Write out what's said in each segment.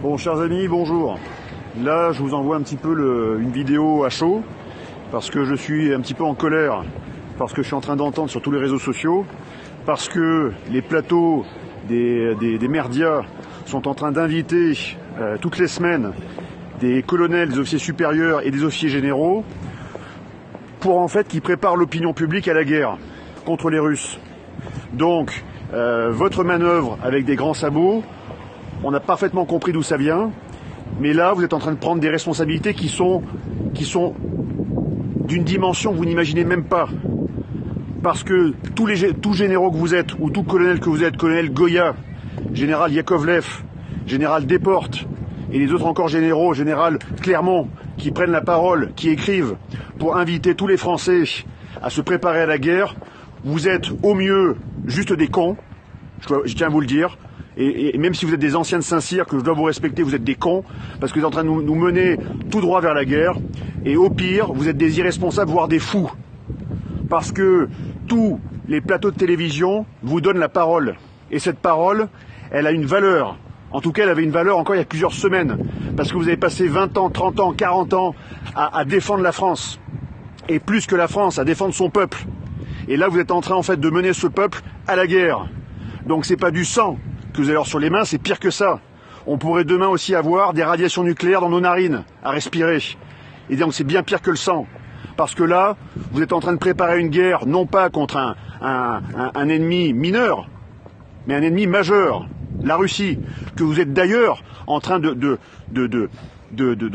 Bon, chers amis, bonjour. Là, je vous envoie un petit peu une vidéo à chaud, parce que je suis un petit peu en colère, parce que je suis en train d'entendre sur tous les réseaux sociaux, parce que les plateaux des merdias sont en train d'inviter toutes les semaines des colonels, des officiers supérieurs et des officiers généraux, pour en fait qu'ils préparent l'opinion publique à la guerre contre les Russes. Donc, votre manœuvre avec des grands sabots, on a parfaitement compris d'où ça vient, mais là vous êtes en train de prendre des responsabilités qui sont d'une dimension que vous n'imaginez même pas. Parce que tous généraux que vous êtes, ou tout colonel que vous êtes, colonel Goya, général Yakovlev, général Desportes, et les autres encore généraux, général Clermont, qui prennent la parole, qui écrivent pour inviter tous les Français à se préparer à la guerre, vous êtes au mieux juste des cons, je tiens à vous le dire. Et même si vous êtes des anciens de Saint-Cyr, que je dois vous respecter, vous êtes des cons, parce que vous êtes en train de nous mener tout droit vers la guerre. Et au pire, vous êtes des irresponsables, voire des fous. Parce que tous les plateaux de télévision vous donnent la parole. Et cette parole, elle a une valeur. En tout cas, elle avait une valeur encore il y a plusieurs semaines. Parce que vous avez passé 20 ans, 30 ans, 40 ans à défendre la France. Et plus que la France, à défendre son peuple. Et là, vous êtes en train, en fait, de mener ce peuple à la guerre. Donc c'est pas du sang que vous avez sur les mains, c'est pire que ça. On pourrait demain aussi avoir des radiations nucléaires dans nos narines à respirer. Et donc c'est bien pire que le sang. Parce que là, vous êtes en train de préparer une guerre, non pas contre un ennemi mineur, mais un ennemi majeur, la Russie, que vous êtes d'ailleurs en train de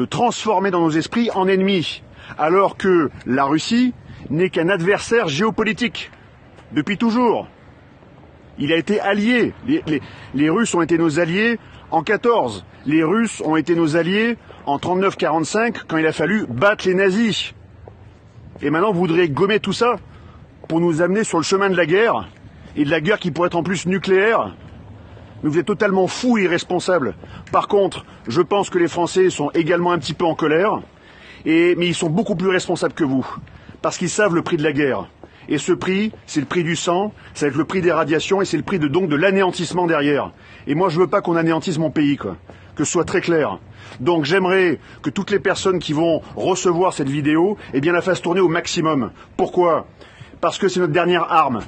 transformer dans nos esprits en ennemi. Alors que la Russie n'est qu'un adversaire géopolitique, depuis toujours. Il a été allié. Les Russes ont été nos alliés en 14. Les Russes ont été nos alliés en 39-45 quand il a fallu battre les nazis. Et maintenant, vous voudrez gommer tout ça pour nous amener sur le chemin de la guerre, et de la guerre qui pourrait être en plus nucléaire. Mais vous êtes totalement fous et irresponsables. Par contre, je pense que les Français sont également un petit peu en colère, mais ils sont beaucoup plus responsables que vous, parce qu'ils savent le prix de la guerre. Et ce prix, c'est le prix du sang, c'est le prix des radiations et c'est le prix donc de l'anéantissement derrière. Et moi, je veux pas qu'on anéantisse mon pays, quoi. Que ce soit très clair. Donc j'aimerais que toutes les personnes qui vont recevoir cette vidéo, eh bien la fassent tourner au maximum. Pourquoi ? Parce que c'est notre dernière arme.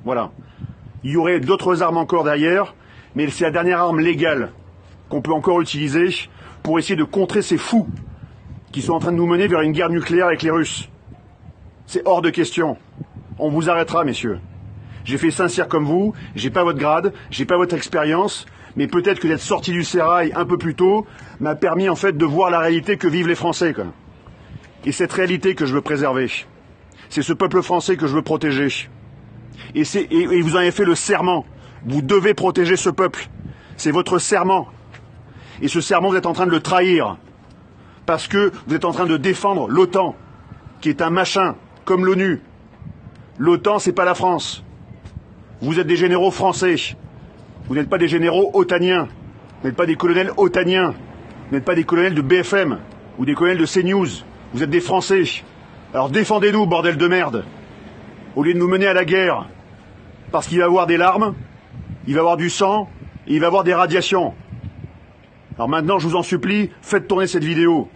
Voilà. Il y aurait d'autres armes encore derrière, mais c'est la dernière arme légale qu'on peut encore utiliser pour essayer de contrer ces fous qui sont en train de nous mener vers une guerre nucléaire avec les Russes. C'est hors de question. On vous arrêtera, messieurs. J'ai fait Saint-Cyr comme vous, j'ai pas votre grade, j'ai pas votre expérience, mais peut-être que d'être sorti du sérail un peu plus tôt m'a permis en fait de voir la réalité que vivent les Français, quoi. Et cette réalité que je veux préserver. C'est ce peuple français que je veux protéger. Et vous en avez fait le serment. Vous devez protéger ce peuple. C'est votre serment. Et ce serment, vous êtes en train de le trahir. Parce que vous êtes en train de défendre l'OTAN, qui est un machin, comme l'ONU. L'OTAN, c'est pas la France. Vous êtes des généraux français. Vous n'êtes pas des généraux otaniens. Vous n'êtes pas des colonels otaniens. Vous n'êtes pas des colonels de BFM ou des colonels de CNews. Vous êtes des Français. Alors défendez-nous, bordel de merde. Au lieu de nous mener à la guerre. Parce qu'il va y avoir des larmes, il va y avoir du sang, et il va y avoir des radiations. Alors maintenant, je vous en supplie, faites tourner cette vidéo.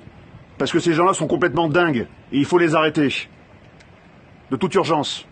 Parce que ces gens-là sont complètement dingues. Et il faut les arrêter. De toute urgence.